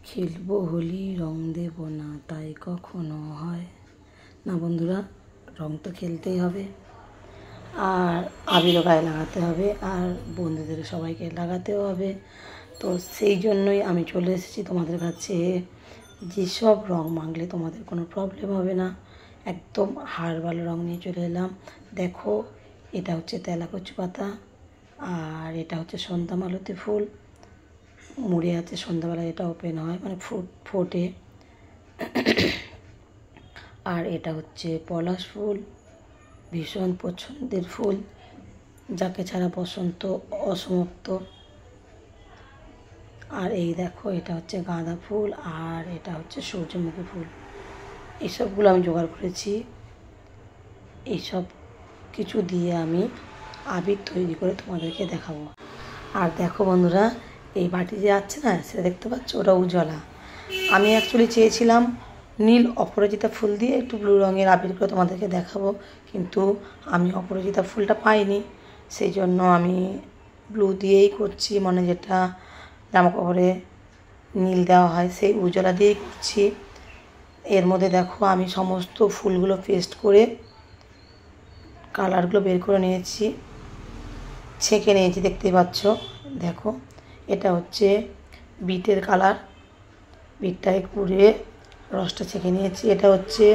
খেলবো হোলি রং দেব না তাই কখনো হয় না। বন্ধুরা, রং তো খেলতেই হবে, আর আবিরও গায়ে লাগাতে হবে, আর বন্ধুদের সবাইকে লাগাতেও হবে। তো সেই জন্যই আমি চলে এসেছি তোমাদের কাছে। যেসব রং মাখলে তোমাদের কোনো প্রবলেম হবে না, একদম হার্বাল রং নিয়ে চলে এলাম। দেখো, এটা হচ্ছে তেলাকুচু পাতা, আর এটা হচ্ছে সন্ধ্যা মালতী ফুল। মুড়ে আছে, সন্ধ্যাবেলা এটা ওপেন হয়, মানে ফোটে। আর এটা হচ্ছে পলাশ ফুল, ভীষণ পছন্দের ফুল, যাকে ছাড়া বসন্ত অসমাপ্ত। আর এই দেখো, এটা হচ্ছে গাঁদা ফুল, আর এটা হচ্ছে সূর্যমুখী ফুল। এইসবগুলো আমি জোগাড় করেছি। এইসব কিছু দিয়ে আমি আবির তৈরি করে তোমাদেরকে দেখাবো। আর দেখো বন্ধুরা, এই বাটি যে আছে না, সেটা দেখতে পাচ্ছ, ওটা উজ্জ্বলা। আমি অ্যাকচুয়ালি চেয়েছিলাম নীল অপরাজিতা ফুল দিয়ে একটু ব্লু রঙের আবির করে তোমাদেরকে দেখাবো, কিন্তু আমি অপরাজিতা ফুলটা পাইনি। সেই জন্য আমি ব্লু দিয়েই করছি, মানে যেটা জামাকাপড়ে নীল দেওয়া হয় সেই উজ্জ্বলা দিয়েই করছি। এর মধ্যে দেখো, আমি সমস্ত ফুলগুলো পেস্ট করে কালারগুলো বের করে নিয়েছি, ছেঁকে নিয়েছি, দেখতেই পাচ্ছ। দেখো, এটা হচ্ছে বিটের কালার, বিটটাকে কুড়িয়ে রসটা ছেঁকে নিয়েছি। এটা হচ্ছে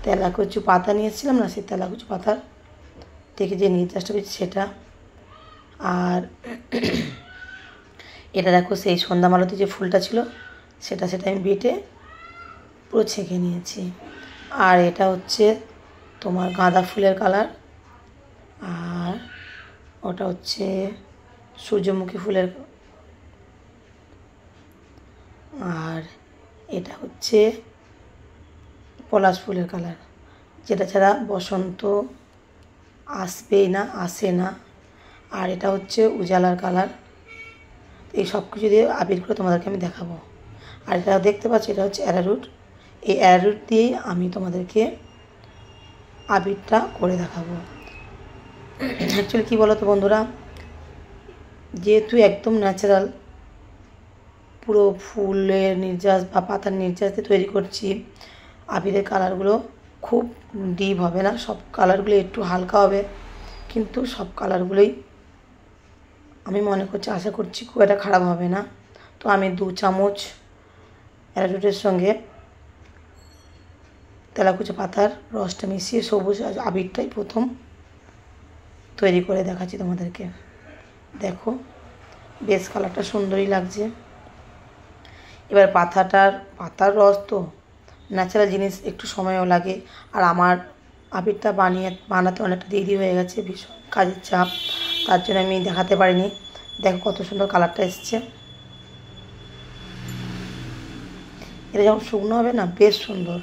তেলাকুচু পাতা নিয়েছিলাম না, সেই তেলাকুচু পাতার থেকে যে নির্যাসটা পেয়েছি সেটা। আর এটা দেখো, সেই সন্ধ্যা মালতী যে ফুলটা ছিল সেটা আমি বেটে পুরো ছেঁকে নিয়েছি। আর এটা হচ্ছে তোমার গাঁদা ফুলের কালার, আর ওটা হচ্ছে সূর্যমুখী ফুলের, আর এটা হচ্ছে পলাশ ফুলের কালার, যেটা ছাড়া বসন্ত আসবেই না, আসে না। আর এটা হচ্ছে উজালার কালার। এই সব কিছু দিয়ে আবির করে তোমাদেরকে আমি দেখাবো। আর এটা দেখতে পাচ্ছি, এটা হচ্ছে অ্যারারুট। এই অ্যারারুট দিয়েই আমি তোমাদেরকে আবিরটা করে দেখাবো। অ্যাকচুয়ালি কী বলো তো বন্ধুরা, যেহেতু একদম ন্যাচারাল, পুরো ফুলের নির্যাস বা পাতার নির্যাস দিয়ে তৈরি করছি, আবিরের কালারগুলো খুব ডিপ হবে না, সব কালারগুলো একটু হালকা হবে, কিন্তু সব কালারগুলোই আমি মনে করছি, আশা করছি খুব একটা খারাপ হবে না। তো আমি 2 চামচ অ্যারারুটের সঙ্গে তেলাকুচা পাতার রসটা মিশিয়ে সবুজ আবিরটাই প্রথম তৈরি করে দেখাচ্ছি তোমাদেরকে। দেখো, বেশ কালারটা সুন্দরই লাগছে। এবার পাতার রস তো ন্যাচারাল জিনিস, একটু সময়ও লাগে। আর আমার আবিরটা বানাতে অনেকটা দেরি হয়ে গেছে, ভীষণ কাজের চাপ, তার জন্য আমি দেখাতে পারিনি। দেখো কত সুন্দর কালারটা এসছে। এটা যখন শুকনো হবে না, বেশ সুন্দর।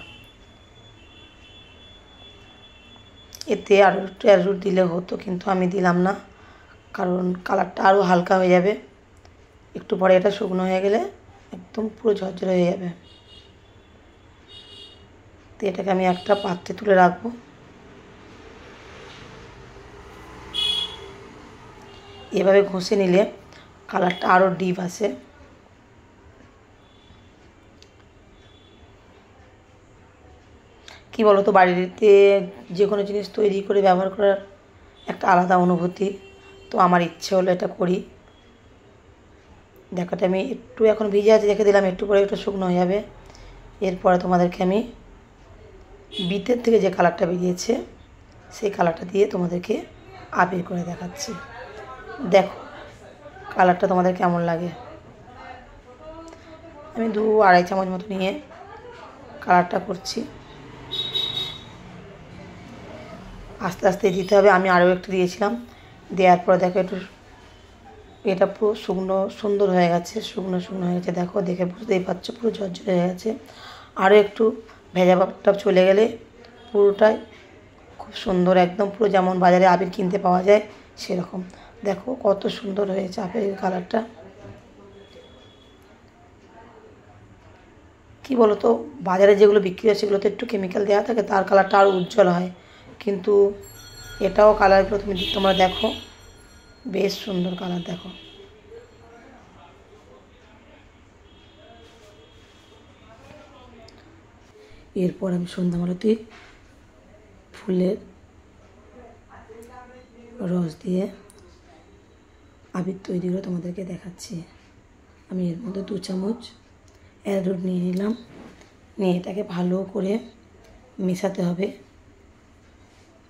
এতে আরও একটু অ্যারারুট দিলে হতো, কিন্তু আমি দিলাম না, কারণ কালারটা আরও হালকা হয়ে যাবে। একটু পরে এটা শুকনো হয়ে গেলে একদম পুরো ঝরঝরে হয়ে যাবে। তো এটাকে আমি একটা পাত্রে তুলে রাখবো। এভাবে ঘষে নিলে কালারটা আরও ডিপ আসে। কী বলো তো, বাড়িতে যে কোনো জিনিস তৈরি করে ব্যবহার করার একটা আলাদা অনুভূতি। তো আমার ইচ্ছে হলো এটা করি। দেখাটা আমি একটু এখন ভিজে আছে রেখে দিলাম, একটু পরে একটু শুকনো হয়ে যাবে। এরপরে তোমাদেরকে আমি বিটের থেকে যে কালারটা বেরিয়েছে সেই কালারটা দিয়ে তোমাদেরকে আবির করে দেখাচ্ছি। দেখো কালারটা তোমাদের কেমন লাগে। আমি 2-2.5 চামচ মতো নিয়ে কালারটা করছি। আস্তে আস্তে দিতে হবে। আমি আরও একটু দিয়েছিলাম, দেওয়ার পর দেখো একটু এটা পুরো শুকনো সুন্দর হয়ে গেছে, শুকনো হয়ে গেছে। দেখো, দেখে বুঝতেই পারছো পুরো ঝরঝরে হয়ে গেছে। আরও একটু ভেজা ভাবটা চলে গেলে পুরোটাই খুব সুন্দর, একদম পুরো যেমন বাজারে আবির কিনতে পাওয়া যায় সেরকম। দেখো কত সুন্দর হয়েছে আবিরের কালারটা। কী বলো তো, বাজারে যেগুলো বিক্রি হয় সেগুলোতে একটু কেমিক্যাল দেওয়া থাকে, তার কালারটা আরও উজ্জ্বল হয়, কিন্তু এটাও কালারগুলো তোমরা দেখো, বেশ সুন্দর কালার। দেখো এরপর আমি সন্ধ্যামালতি ফুলের রস দিয়ে আবির তৈরি করে তোমাদেরকে দেখাচ্ছি। আমি এর মধ্যে 2 চামচ অ্যারারুট নিয়ে নিলাম, নিয়ে এটাকে ভালো করে মেশাতে হবে।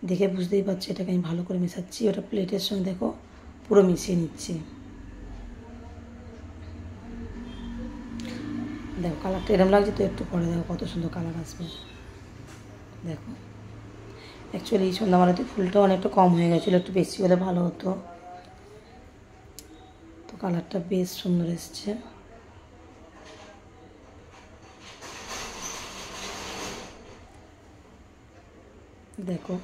দেখে বুঝতেই পারছি এটাকে আমি ভালো করে মেশাচ্ছি। ওটা প্লেটের সঙ্গে দেখো পুরো মিশিয়ে নিচ্ছি। দেখো কালারটা এরকম লাগছে, তো একটু পরে দেখো কত সুন্দর কালার আসবে। দেখো অ্যাকচুয়ালি এই সন্ধ্যামালতি ফুলটা অনেকটা কম হয়ে গেছিলো, একটু বেশি হলে ভালো হতো। তো কালারটা বেশ সুন্দর এসছে। দেখো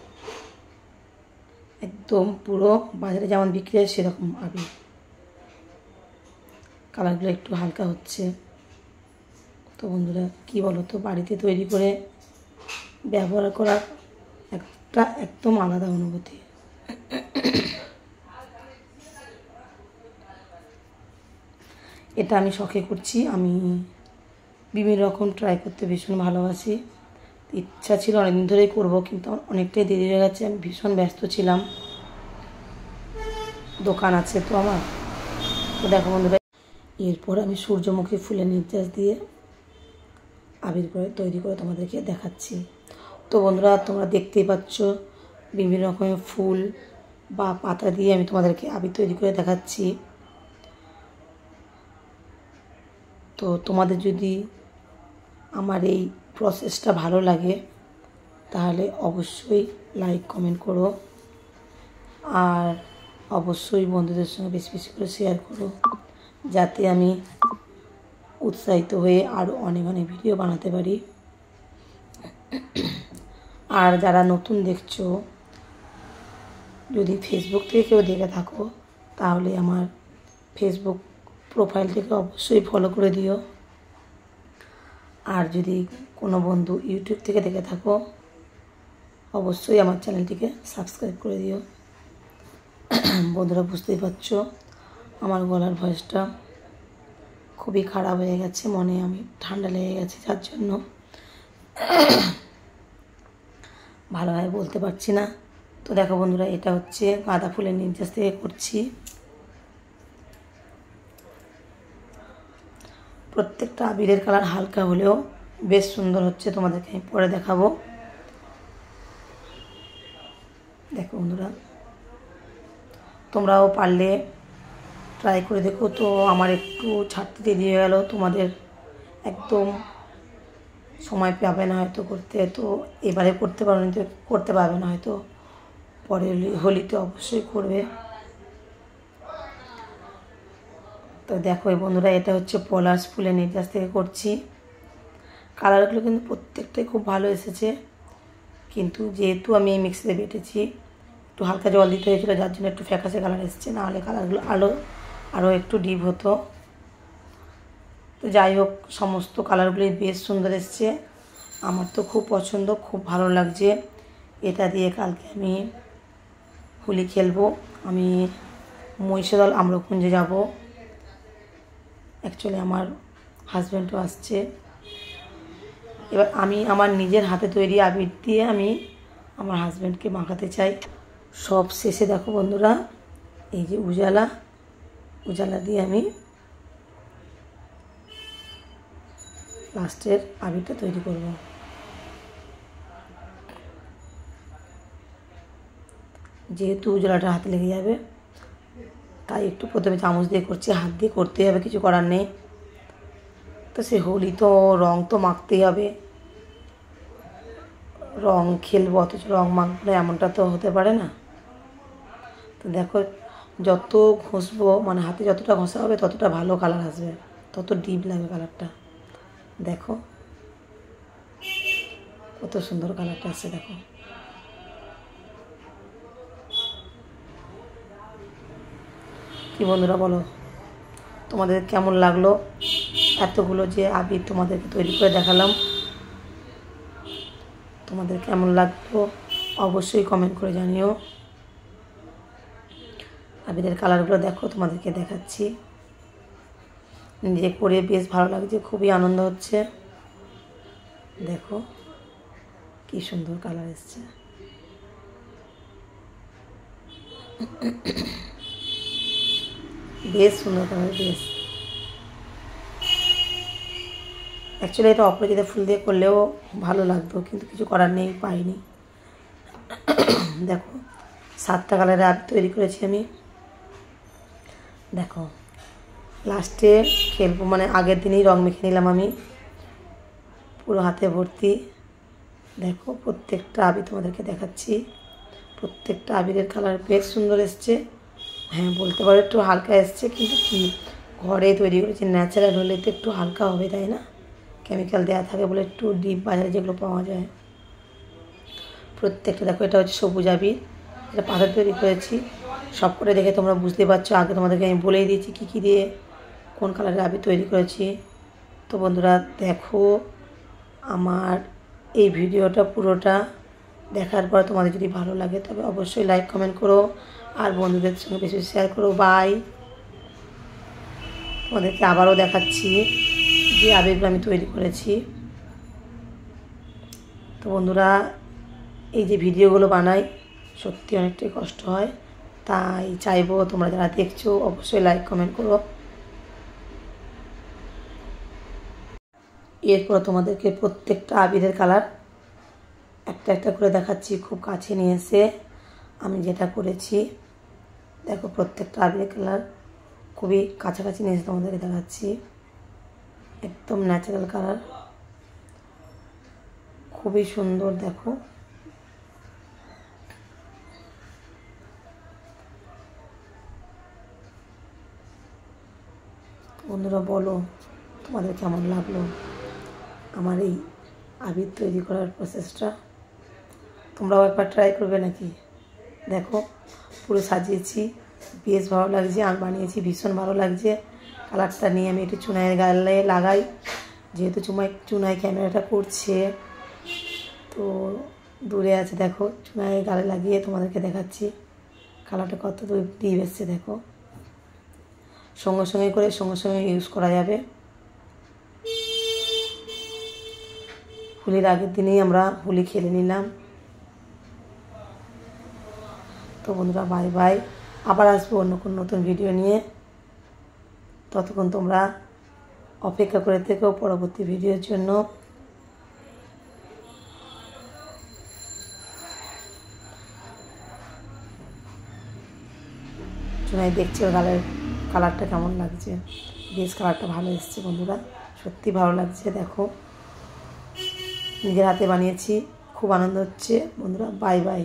একদম পুরো বাজারে যেমন বিক্রি হয় সেরকম আবির। কালারগুলো একটু হালকা হচ্ছে। তো বন্ধুরা কী বলো তো, বাড়িতে তৈরি করে ব্যবহার করার একটা একদম আলাদা অনুভূতি। এটা আমি শখে করছি। আমি বিভিন্ন রকম ট্রাই করতে ভীষণ ভালোবাসি। ইচ্ছা ছিল অনেকদিন ধরেই করবো, কিন্তু অনেকটাই দেরি হয়ে গেছে। আমি ভীষণ ব্যস্ত ছিলাম, দোকান আছে তো আমার। তো দেখো বন্ধুরা, এরপর আমি সূর্যমুখী ফুলের নির্যাস দিয়ে আবির করে তৈরি করে তোমাদেরকে দেখাচ্ছি। তো বন্ধুরা তোমরা দেখতেই পাচ্ছ বিভিন্ন রকমের ফুল বা পাতা দিয়ে আমি তোমাদেরকে আবির তৈরি করে দেখাচ্ছি। তো তোমাদের যদি আমার এই প্রসেসটা ভালো লাগে তাহলে অবশ্যই লাইক কমেন্ট করো, আর অবশ্যই বন্ধুদের সঙ্গে বেশি বেশি করে শেয়ার করো, যাতে আমি উৎসাহিত হয়ে আরও অনেক অনেক ভিডিও বানাতে পারি। আর যারা নতুন দেখছো, যদি ফেসবুক থেকে কেউ দেখে থাকো তাহলে আমার ফেসবুক প্রোফাইলটিকে অবশ্যই ফলো করে দিও। আর যদি কোনো বন্ধু ইউটিউব থেকে দেখে থাকো অবশ্যই আমার চ্যানেলটিকে সাবস্ক্রাইব করে দিও। বন্ধুরা বুঝতেই পারছো আমার গলার ভয়েসটা খুবই খারাপ হয়ে গেছে, মনে আমি ঠান্ডা লেগে গেছে, যার জন্য ভালোভাবে বলতে পারছি না। তো দেখো বন্ধুরা, এটা হচ্ছে গাঁদা ফুলের নির্যাস থেকে করছি। প্রত্যেকটা আবিরের কালার হালকা হলেও বেশ সুন্দর হচ্ছে, তোমাদেরকে আমি পরে দেখাবো। দেখো বন্ধুরা, তোমরাও পারলে ট্রাই করে দেখো। তো আমার একটু ছাড়তে দেরি হয়ে গেল, তোমাদের একদম সময় পাবে না হয়তো করতে, তো এবারে করতে পারো না, করতে পারবে না হয়তো, পরে হোলিতে অবশ্যই করবে। তো দেখো বন্ধুরা, এটা হচ্ছে পলাশ ফুলের নির্যাস থেকে করছি। কালারগুলো কিন্তু প্রত্যেকটাই খুব ভালো এসেছে, কিন্তু যেহেতু আমি এই মিক্সিতে বেটেছি একটু হালকা জল দিতে হয়েছিলো, যার জন্য একটু ফ্যাকাশে কালার এসেছে, নাহলে কালারগুলো আরও একটু ডিপ হতো। তো যাই হোক, সমস্ত কালারগুলোই বেশ সুন্দর এসছে, আমার তো খুব পছন্দ, খুব ভালো লাগছে। এটা দিয়ে কালকে আমি হোলি খেলবো। আমি মহিষাদল আম্রকুঞ্জে যাব। অ্যাকচুয়ালি আমার হাজব্যান্ডও আসছে। এবার আমি আমার নিজের হাতে তৈরি আবির দিয়ে আমি আমার হাজব্যান্ডকে মাখাতে চাই। সব শেষে দেখো বন্ধুরা, এই যে উজালা দিয়ে আমি লাস্টের আবিরটা তৈরি করব। যেহেতু উজালাটা হাতে লেগে যাবে তাই একটু প্রথমে চামচ দিয়ে করছি, হাত দিয়ে করতেই হবে, কিছু করার নেই। তো সে হোলি তো রং তো মাখতেই হবে, রং খেলবো অথচ রং মাখবো এমনটা তো হতে পারে না। তো দেখো, যত ঘষবো মানে হাতে যতটা ঘষা হবে ততটা ভালো কালার আসবে, তত ডিপ লাগবে কালারটা। দেখো কত সুন্দর কালারটা আসছে। দেখো কি বন্ধুরা বলো, তোমাদের কেমন লাগলো এতগুলো যে আবির তোমাদেরকে তৈরি করে দেখালাম? তোমাদের কেমন লাগলো অবশ্যই কমেন্ট করে জানিও। আবিরের কালারগুলো দেখো, তোমাদেরকে দেখাচ্ছি। নিজে করে বেশ ভালো লাগছে, খুবই আনন্দ হচ্ছে। দেখো কি সুন্দর কালার এসছে। বেশ সুন্দর কালার, বেশ। অ্যাকচুয়ালি এটা অপরাজিতা ফুল দিয়ে করলেও ভালো লাগতো, কিন্তু কিছু করার নেই, পাইনি। দেখো 7টা কালারের আবির তৈরি করেছি আমি। দেখো লাস্টে খেলবো, মানে আগের দিনই রং মেখে নিলাম আমি পুরো হাতে ভর্তি। দেখো প্রত্যেকটা আবির তোমাদেরকে দেখাচ্ছি, প্রত্যেকটা আবিরের কালার বেশ সুন্দর এসছে। হ্যাঁ বলতে পারো একটু হালকা এসছে, কিন্তু কি ঘরে তৈরি করেছি, ন্যাচারাল হলে তো একটু হালকা হবে, তাই না? কেমিক্যাল দেওয়া থাকে বলে একটু ডিপ বাজারে যেগুলো পাওয়া যায়। প্রত্যেকটা দেখো, এটা হচ্ছে সবুজ আবির, এটা পাথর তৈরি করেছি। সব করে দেখে তোমরা বুঝতে পারছো, আগে তোমাদেরকে আমি বলেই দিয়েছি কী কী দিয়ে কোন কালারের আবির তৈরি করেছি। তো বন্ধুরা দেখো আমার এই ভিডিওটা পুরোটা দেখার পর তোমাদের যদি ভালো লাগে তবে অবশ্যই লাইক কমেন্ট করো, আর বন্ধুদের সঙ্গে বেশি শেয়ার করো। বাই। তোমাদেরকে আবারও দেখাচ্ছি যে আবিরগুলো আমি তৈরি করেছি। তো বন্ধুরা এই যে ভিডিওগুলো বানাই সত্যি অনেকটাই কষ্ট হয়, তাই চাইবো তোমরা যারা দেখছো অবশ্যই লাইক কমেন্ট করো। এরপর তোমাদেরকে প্রত্যেকটা আবিরের কালার একটা একটা করে দেখাচ্ছি, খুব কাছে নিয়ে এসে আমি যেটা করেছি। দেখো প্রত্যেকটা আবিরের কালার খুবই কাছাকাছি নিয়ে এসে তোমাদেরকে দেখাচ্ছি, একদম ন্যাচারাল কালার, খুবই সুন্দর। দেখো বন্ধুরা বলো তোমাদের কেমন লাগলো আমার এই আবির তৈরি করার প্রসেসটা, তোমরাও একবার ট্রাই করবে নাকি? দেখো পুরো সাজিয়েছি, বেশ ভালো লাগছে, আমি বানিয়েছি ভীষণ ভালো লাগছে। কালারটা নিয়ে আমি একটু চুনাইয়ের গালে লাগাই, যেহেতু চুনাই ক্যামেরাটা করছে তো দূরে আছে। দেখো চুনাইয়ের গালে লাগিয়ে তোমাদেরকে দেখাচ্ছি কালারটা কত ডিপ এসছে। দেখো সঙ্গে সঙ্গে ইউজ করা যাবে। হোলির আগের দিনেই আমরা হোলি খেলে নিলাম। তো বন্ধুরা বাই বাই, আবার আসবো অন্য কোনো নতুন ভিডিও নিয়ে। ততক্ষণ তোমরা অপেক্ষা করে থেকো পরবর্তী ভিডিওর জন্য। চুনাই দেখছি ওর গালের কালারটা কেমন লাগছে, বেশ কালারটা ভালো এসছে বন্ধুরা, সত্যি ভালো লাগছে। দেখো নিজের হাতে বানিয়েছি, খুব আনন্দ হচ্ছে বন্ধুরা। Bye bye.